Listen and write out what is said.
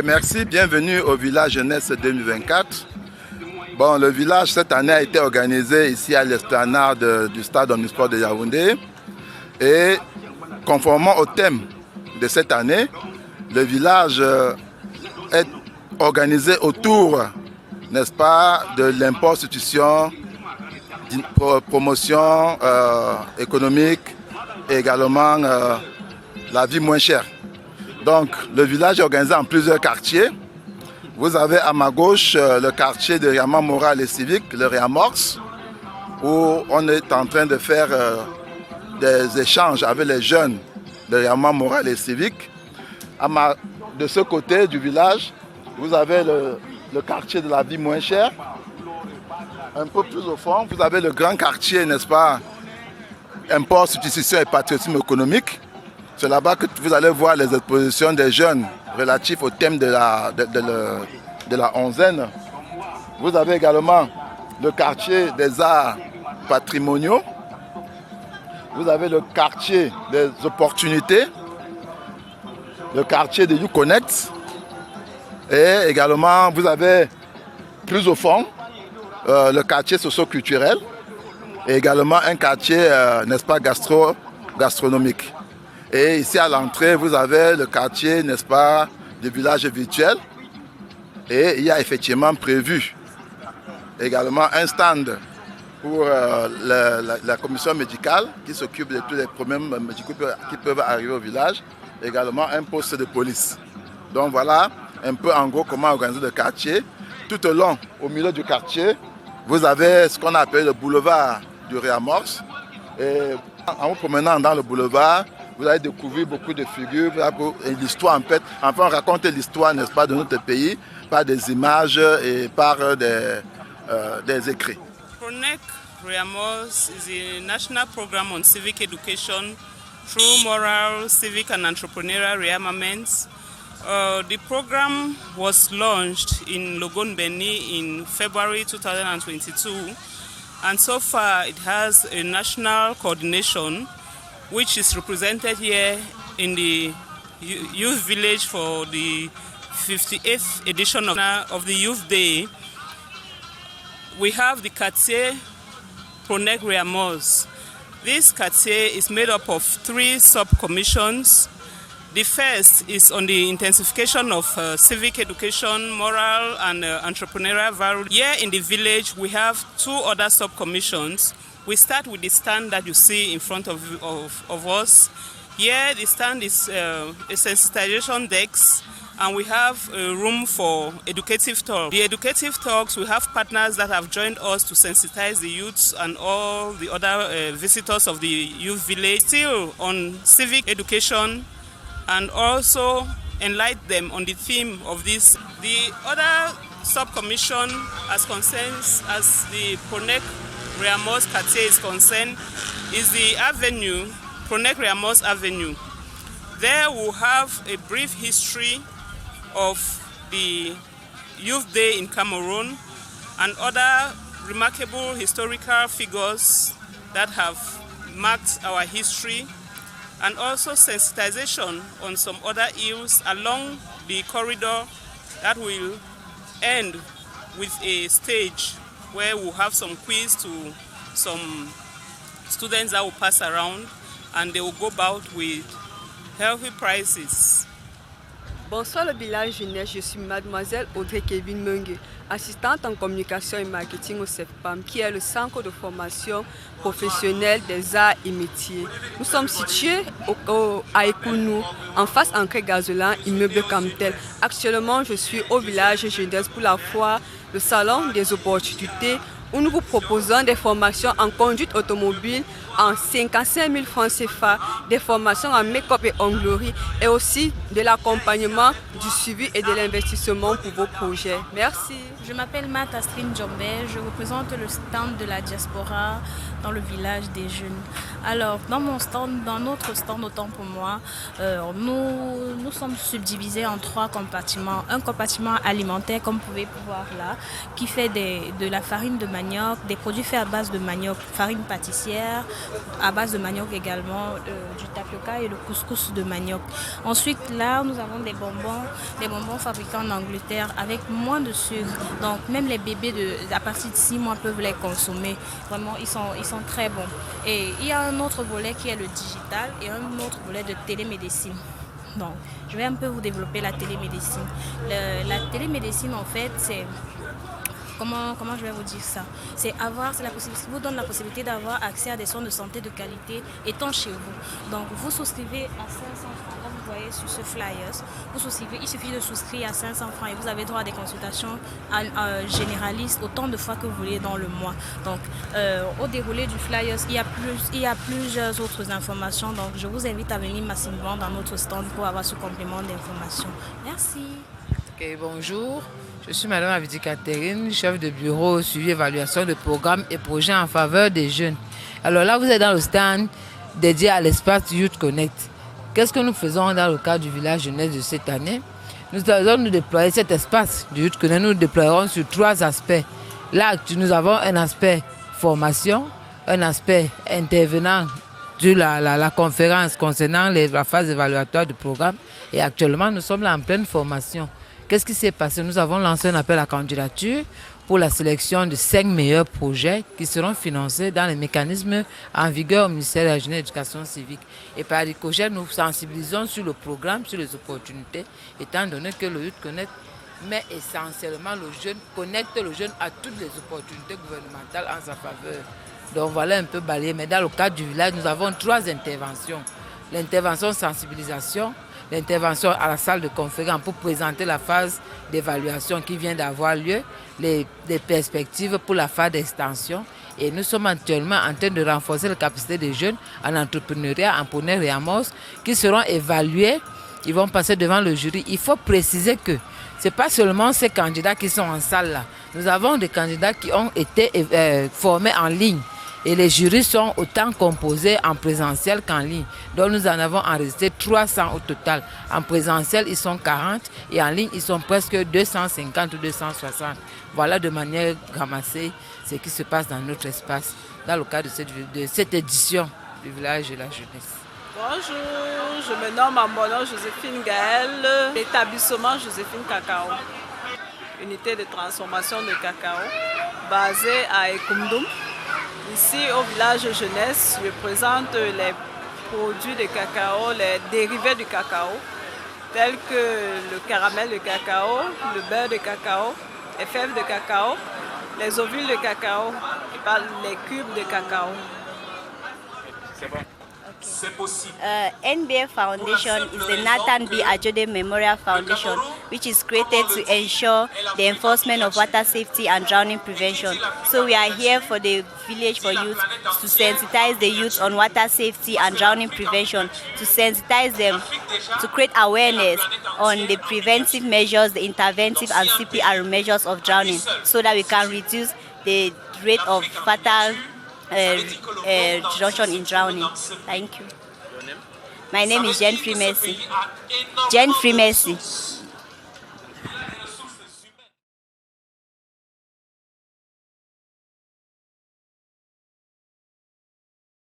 Merci, bienvenue au village Jeunesse 2024. Bon, le village cette année a été organisé ici à l'esplanade du stade omnisport de Yaoundé. Et conformément au thème de cette année, le village est organisé autour, n'est-ce pas, de l'impostitution, promotion économique et également la vie moins chère. Donc, le village est organisé en plusieurs quartiers. Vous avez à ma gauche le quartier de réarmement moral et civique, le Réamorce, où on est en train de faire des échanges avec les jeunes de réarmement moral et civique. De ce côté du village, vous avez le quartier de la vie moins chère. Un peu plus au fond, vous avez le grand quartier, n'est-ce pas, import, substitution et patriotisme économique. C'est là-bas que vous allez voir les expositions des jeunes relatifs au thème de la onzaine. Vous avez également le quartier des arts patrimoniaux. Vous avez le quartier des opportunités, le quartier de YouConnect. Et également, vous avez plus au fond le quartier socio-culturel et également un quartier, n'est-ce pas, gastronomique. Et ici à l'entrée, vous avez le quartier, n'est-ce pas, du village virtuel. Et il y a effectivement prévu également un stand pour la commission médicale qui s'occupe de tous les problèmes médicaux qui peuvent arriver au village. Également un poste de police. Donc voilà un peu en gros comment organiser le quartier. Tout au long, au milieu du quartier, vous avez ce qu'on appelle le boulevard du Réamorce. Et en vous promenant dans le boulevard, vous allez découvrir beaucoup de figures, l'histoire en fait. Enfin, on raconte l'histoire, n'est-ce pas, de notre pays par des images et par des écrits. PRONEC Réamorce is a national program on civic education through moral, civic and entrepreneurial rearmaments. The program was launched in Logon Beni in February 2022, and so far it has a national coordination which is represented here in the Youth Village for the 58th edition of the Youth Day. We have the quartier PRONEC Réamorce. This quartier is made up of 3 sub-commissions. The first is on the intensification of civic education, moral and entrepreneurial value. Here in the village, we have 2 other sub-commissions. We start with the stand that you see in front of us. Here, the stand is a sensitization desk, and we have a room for educative talks. The educative talks, we have partners that have joined us to sensitize the youths and all the other visitors of the youth village. Still on civic education, and also enlighten them on the theme of this. The other sub-commission as the PRONEC Réamorce quartier is concerned is the avenue, PRONEC Réamorce Avenue. There we'll have a brief history of the Youth Day in Cameroon and other remarkable historical figures that have marked our history, and also sensitization on some other ills along the corridor that will end with a stage where we'll have some quiz to some students that will pass around, and they will go about with healthy prizes. Bonsoir le village jeunesse, je suis mademoiselle Audrey Kevin Mungue, assistante en communication et marketing au CEFPAM, qui est le centre de formation professionnelle des arts et métiers. Nous sommes situés à Ekounou, en face entrée Gazolan, immeuble Camtel. Actuellement, je suis au village jeunesse pour la foire, le salon des opportunités, où nous vous proposons des formations en conduite automobile en 55 000 francs CFA, des formations en make-up et onglerie, et aussi de l'accompagnement, du suivi et de l'investissement pour vos projets. Merci. Je m'appelle Mat Astrine Djombe, je représente le stand de la diaspora dans le village des jeunes. Alors, dans notre stand, autant pour moi, nous sommes subdivisés en 3 compartiments. Un compartiment alimentaire, comme vous pouvez voir là, qui fait de la farine de manioc manioc, des produits faits à base de manioc, farine pâtissière, à base de manioc également, du tapioca et le couscous de manioc. Ensuite, là, nous avons des bonbons fabriqués en Angleterre avec moins de sucre. Donc, même les bébés à partir de 6 mois peuvent les consommer. Vraiment, ils sont très bons. Et il y a un autre volet qui est le digital et un autre volet de télémédecine. Donc, je vais un peu vous développer la télémédecine. La télémédecine, en fait, c'est... Comment je vais vous dire ça? Vous donne la possibilité d'avoir accès à des soins de santé de qualité étant chez vous. Donc, vous souscrivez à 500 francs. Là, vous voyez sur ce flyer, il suffit de souscrire à 500 francs et vous avez droit à des consultations généralistes autant de fois que vous voulez dans le mois. Donc, au déroulé du flyer, il y a plusieurs autres informations. Donc, je vous invite à venir massivement dans notre stand pour avoir ce complément d'information. Merci. Okay, bonjour, je suis Madame Avidi Catherine, chef de bureau suivi évaluation de programmes et projets en faveur des jeunes. Alors là, vous êtes dans le stand dédié à l'espace Youth Connect. Qu'est-ce que nous faisons dans le cadre du village jeunesse de cette année? Nous allons nous déployer cet espace du Youth Connect, nous le déploierons sur 3 aspects. Là, nous avons un aspect formation, un aspect intervenant sur la conférence concernant la phase évaluatoire du programme et actuellement, nous sommes là en pleine formation. Qu'est-ce qui s'est passé? Nous avons lancé un appel à candidature pour la sélection de 5 meilleurs projets qui seront financés dans les mécanismes en vigueur au ministère de la Jeunesse et de l'Éducation civique. Et par Ricochet, nous sensibilisons sur le programme, sur les opportunités, étant donné que le Youth Connect met essentiellement le jeune, connecte le jeune à toutes les opportunités gouvernementales en sa faveur. Donc voilà un peu balayé. Mais dans le cadre du village, nous avons 3 interventions. L'intervention sensibilisation, l'intervention à la salle de conférence pour présenter la phase d'évaluation qui vient d'avoir lieu, les perspectives pour la phase d'extension. Et nous sommes actuellement en train de renforcer la capacité des jeunes en entrepreneuriat, en preneur et amorce, qui seront évalués. Ils vont passer devant le jury. Il faut préciser que ce n'est pas seulement ces candidats qui sont en salle là. Nous avons des candidats qui ont été formés en ligne. Et les jurys sont autant composés en présentiel qu'en ligne. Donc nous en avons enregistré 300 au total. En présentiel, ils sont 40 et en ligne, ils sont presque 250 ou 260. Voilà de manière ramassée ce qui se passe dans notre espace, dans le cadre de cette édition du village de la jeunesse. Bonjour, je me nomme Ambono Joséphine Gaël, établissement Joséphine Cacao, unité de transformation de cacao basée à Ekumdum. Ici au village jeunesse, je présente les produits de cacao, les dérivés du cacao, tels que le caramel de cacao, le beurre de cacao, les fèves de cacao, les ovules de cacao, les cubes de cacao. C'est bon. NBA Foundation is the Nathan B. Ajode Memorial Foundation, which is created to ensure the enforcement of water safety and drowning prevention. So we are here for the Village for Youth to sensitize the youth on water safety and drowning prevention, to sensitize them, to create awareness on the preventive measures, the interventive and CPR measures of drowning, so that we can reduce the rate of fatal reduction in drowning. Thank you. My name is Jen Free Mercy. Jen Free Mercy.